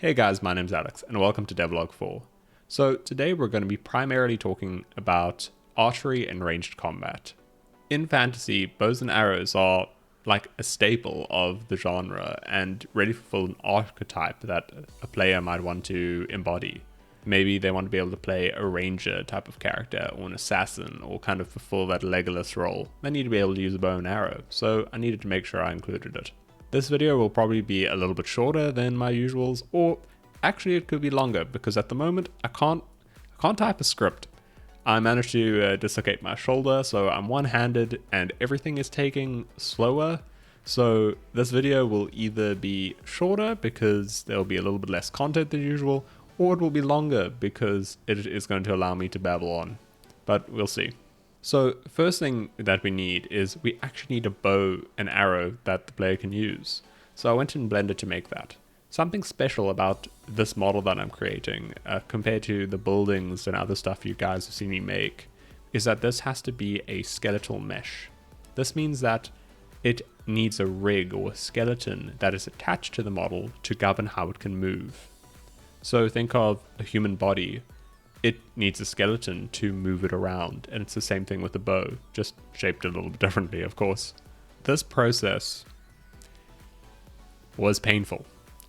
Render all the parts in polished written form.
Hey guys, my name's Alex and welcome to Devlog 4. So today we're going to be primarily talking about archery and ranged combat. In fantasy, bows and arrows are like a staple of the genre and really fulfill an archetype that a player might want to embody. Maybe they want to be able to play a ranger type of character or an assassin or kind of fulfill that Legolas role. They need to be able to use a bow and arrow, so I needed to make sure I included it. This video will probably be a little bit shorter than my usuals, or actually it could be longer because at the moment I can't type a script. I managed to dislocate my shoulder, so I'm one-handed and everything is taking slower. So this video will either be shorter because there'll be a little bit less content than usual, or it will be longer because it is going to allow me to babble on. But we'll see. So first thing that we need is we actually need a bow and arrow that the player can use. So I went in Blender to make that. Something special about this model that I'm creating compared to the buildings and other stuff you guys have seen me make is that this has to be a skeletal mesh. This means that it needs a rig or a skeleton that is attached to the model to govern how it can move. So think of a human body. It needs a skeleton to move it around, and it's the same thing with the bow, just shaped a little bit differently, of course. This process was painful,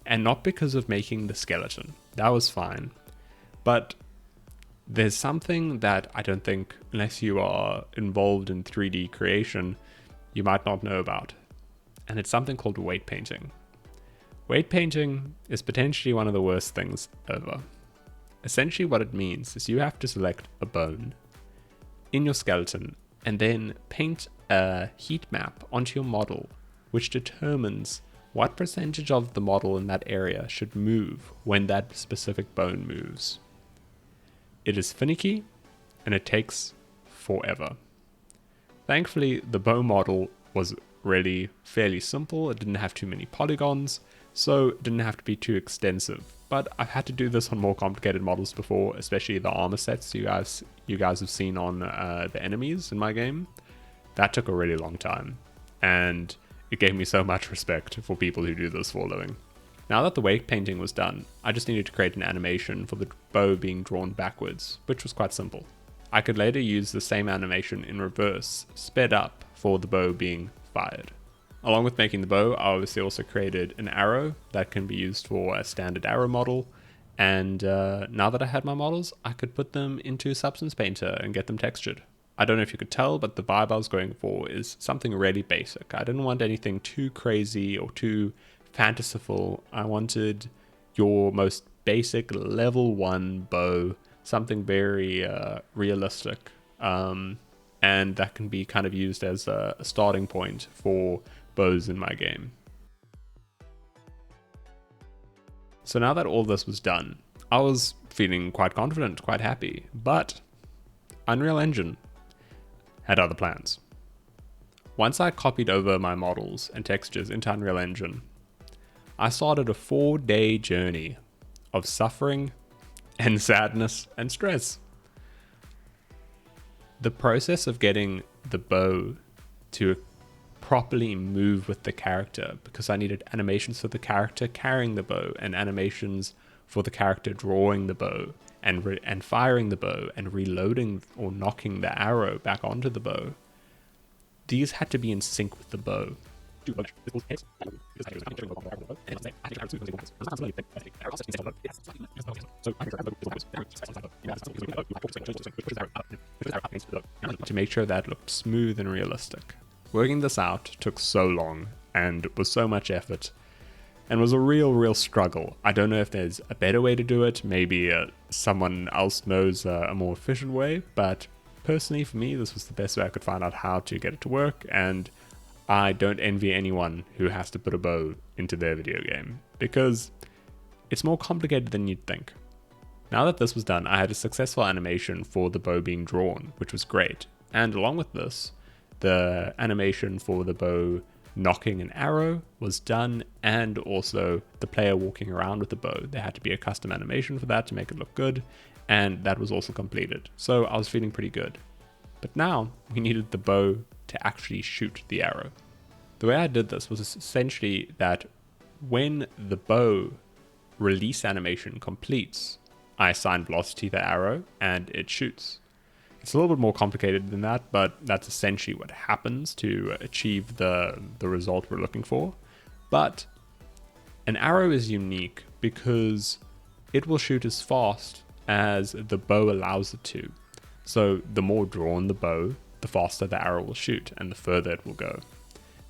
and not because of making the skeleton. That was fine. But there's something that I don't think, unless you are involved in 3D creation, you might not know about. And it's something called weight painting. Weight painting is potentially one of the worst things ever. Essentially what it means is you have to select a bone in your skeleton and then paint a heat map onto your model, which determines what percentage of the model in that area should move when that specific bone moves. It is finicky and it takes forever. Thankfully, the bow model was really fairly simple. It didn't have too many polygons, so it didn't have to be too extensive. But I've had to do this on more complicated models before, especially the armor sets you guys have seen on the enemies in my game. That took a really long time, and it gave me so much respect for people who do this for a living. Now that the weight painting was done, I just needed to create an animation for the bow being drawn backwards, which was quite simple. I could later use the same animation in reverse, sped up, for the bow being fired. Along with making the bow, I obviously also created an arrow that can be used for a standard arrow model. And now that I had my models, I could put them into Substance Painter and get them textured. I don't know if you could tell, but the vibe I was going for is something really basic. I didn't want anything too crazy or too fanciful. I wanted your most basic level 1 bow, something very realistic. And that can be kind of used as a starting point for bows in my game. So now that all this was done, I was feeling quite confident, quite happy, but Unreal Engine had other plans. Once I copied over my models and textures into Unreal Engine, I started a 4-day journey of suffering and sadness and stress. The process of getting the bow to properly move with the character, because I needed animations for the character carrying the bow and animations for the character drawing the bow and firing the bow and reloading or knocking the arrow back onto the bow. These had to be in sync with the bow. To make sure that looked smooth and realistic. Working this out took so long and was so much effort and was a real struggle. I don't know if there's a better way to do it. Maybe someone else knows a more efficient way, but personally for me, this was the best way I could find out how to get it to work, and I don't envy anyone who has to put a bow into their video game because it's more complicated than you'd think. Now that this was done, I had a successful animation for the bow being drawn, which was great. And along with this, the animation for the bow knocking an arrow was done, and also the player walking around with the bow. There had to be a custom animation for that to make it look good, and that was also completed. So I was feeling pretty good. But now we needed the bow to actually shoot the arrow. The way I did this was essentially that when the bow release animation completes, I assign velocity to the arrow and it shoots. It's a little bit more complicated than that, but that's essentially what happens to achieve the result we're looking for. But an arrow is unique because it will shoot as fast as the bow allows it to. So the more drawn the bow, the faster the arrow will shoot and the further it will go.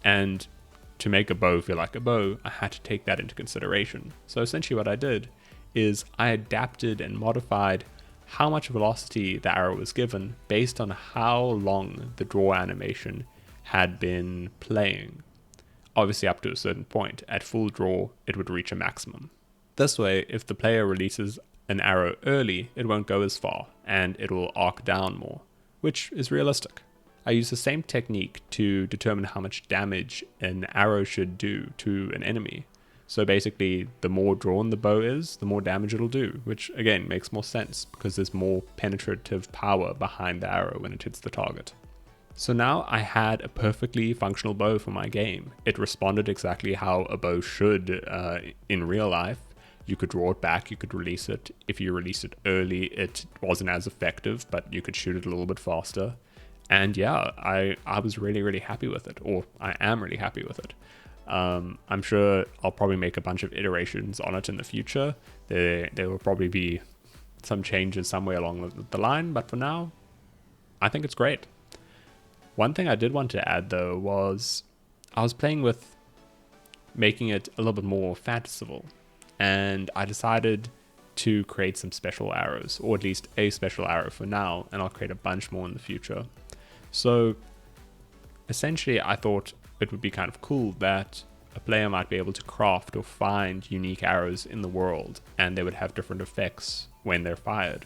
And to make a bow feel like a bow, I had to take that into consideration. So essentially what I did is I adapted and modified how much velocity the arrow was given based on how long the draw animation had been playing. Obviously up to a certain point. At full draw, it would reach a maximum. This way, if the player releases an arrow early, it won't go as far and it will arc down more, which is realistic. I use the same technique to determine how much damage an arrow should do to an enemy. So basically, the more drawn the bow is, the more damage it'll do, which again makes more sense because there's more penetrative power behind the arrow when it hits the target. So now I had a perfectly functional bow for my game. It responded exactly how a bow should in real life. You could draw it back, you could release it. If you release it early, it wasn't as effective, but you could shoot it a little bit faster. And yeah, I was really, really happy with it, or I am really happy with it. I'm sure I'll probably make a bunch of iterations on it in the future. There will probably be some changes somewhere along the line, but for now, I think it's great. One thing I did want to add though was I was playing with making it a little bit more fanciful, and I decided to create some special arrows, or at least a special arrow for now, and I'll create a bunch more in the future. So essentially I thought it would be kind of cool that a player might be able to craft or find unique arrows in the world, and they would have different effects when they're fired.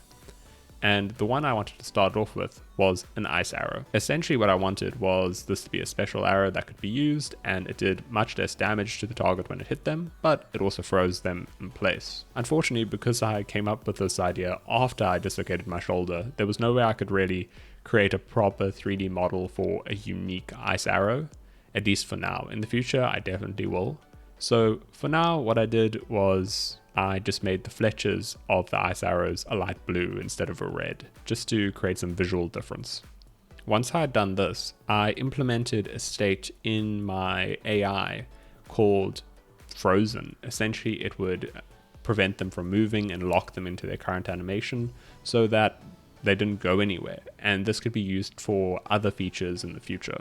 And the one I wanted to start off with was an ice arrow. Essentially what I wanted was this to be a special arrow that could be used, and it did much less damage to the target when it hit them, but it also froze them in place. Unfortunately, because I came up with this idea after I dislocated my shoulder, there was no way I could really create a proper 3D model for a unique ice arrow, at least for now. In the future, I definitely will. So for now, what I did was I just made the fletchers of the ice arrows a light blue instead of a red, just to create some visual difference. Once I had done this, I implemented a state in my AI called frozen. Essentially, it would prevent them from moving and lock them into their current animation so that they didn't go anywhere, and this could be used for other features in the future.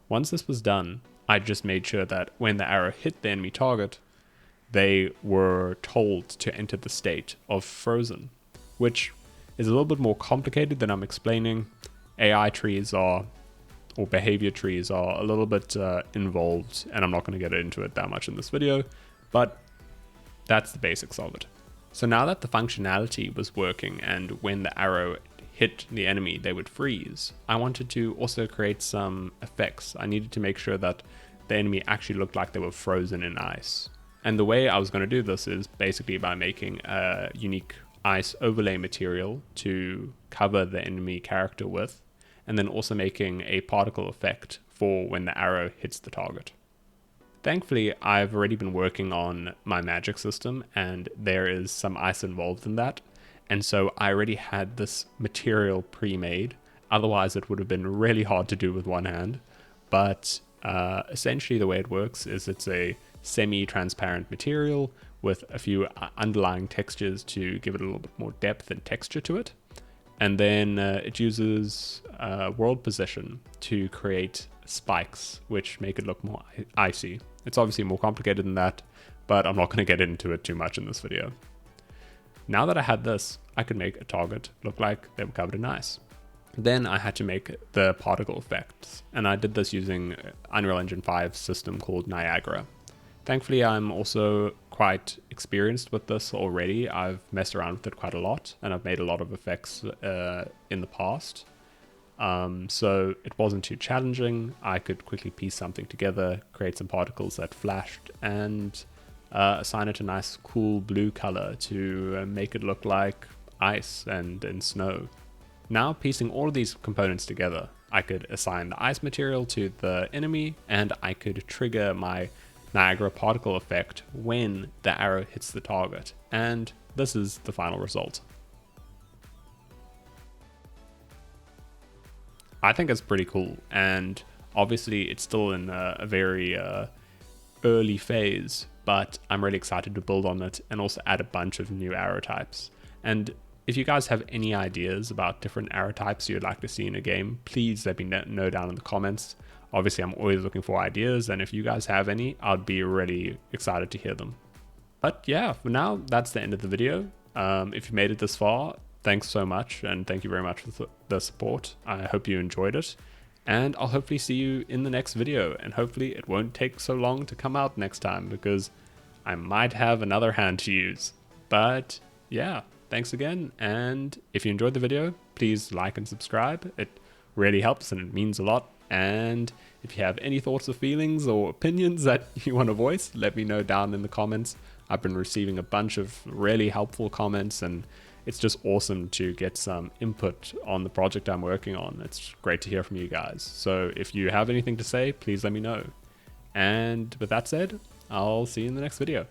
Once this was done, I just made sure that when the arrow hit the enemy target, they were told to enter the state of frozen, which is a little bit more complicated than I'm explaining. AI trees or behavior trees are a little bit involved, and I'm not going to get into it that much in this video, but that's the basics of it. So now that the functionality was working and when the arrow hit the enemy, they would freeze, I wanted to also create some effects. I needed to make sure that the enemy actually looked like they were frozen in ice. And the way I was going to do this is basically by making a unique ice overlay material to cover the enemy character with, and then also making a particle effect for when the arrow hits the target. Thankfully, I've already been working on my magic system, and there is some ice involved in that, and so I already had this material pre-made. Otherwise, it would have been really hard to do with one hand, but essentially the way it works is it's a semi-transparent material with a few underlying textures to give it a little bit more depth and texture to it. And then it uses world position to create spikes, which make it look more icy. It's obviously more complicated than that, but I'm not going to get into it too much in this video. Now that I had this, I could make a target look like they were covered in ice. Then I had to make the particle effects, and I did this using Unreal Engine 5's system called Niagara. Thankfully, I'm also quite experienced with this already. I've messed around with it quite a lot, and I've made a lot of effects in the past. So it wasn't too challenging. I could quickly piece something together, create some particles that flashed, and assign it a nice cool blue color to make it look like ice and snow. Now, piecing all of these components together, I could assign the ice material to the enemy, and I could trigger my Niagara particle effect when the arrow hits the target. And this is the final result. I think it's pretty cool, and obviously it's still in a very early phase, but I'm really excited to build on it and also add a bunch of new arrow types. And if you guys have any ideas about different arrow types you'd like to see in a game, please let me know down in the comments. Obviously, I'm always looking for ideas, and if you guys have any, I'd be really excited to hear them. But yeah, for now, that's the end of the video. If you made it this far, thanks so much, and thank you very much for the support. I hope you enjoyed it, and I'll hopefully see you in the next video, and hopefully it won't take so long to come out next time, because I might have another hand to use. But yeah, thanks again, and if you enjoyed the video, please like and subscribe. It really helps and it means a lot. And if you have any thoughts or feelings or opinions that you want to voice, let me know down in the comments. I've been receiving a bunch of really helpful comments, and it's just awesome to get some input on the project I'm working on. It's great to hear from you guys. So if you have anything to say, please let me know. And with that said, I'll see you in the next video.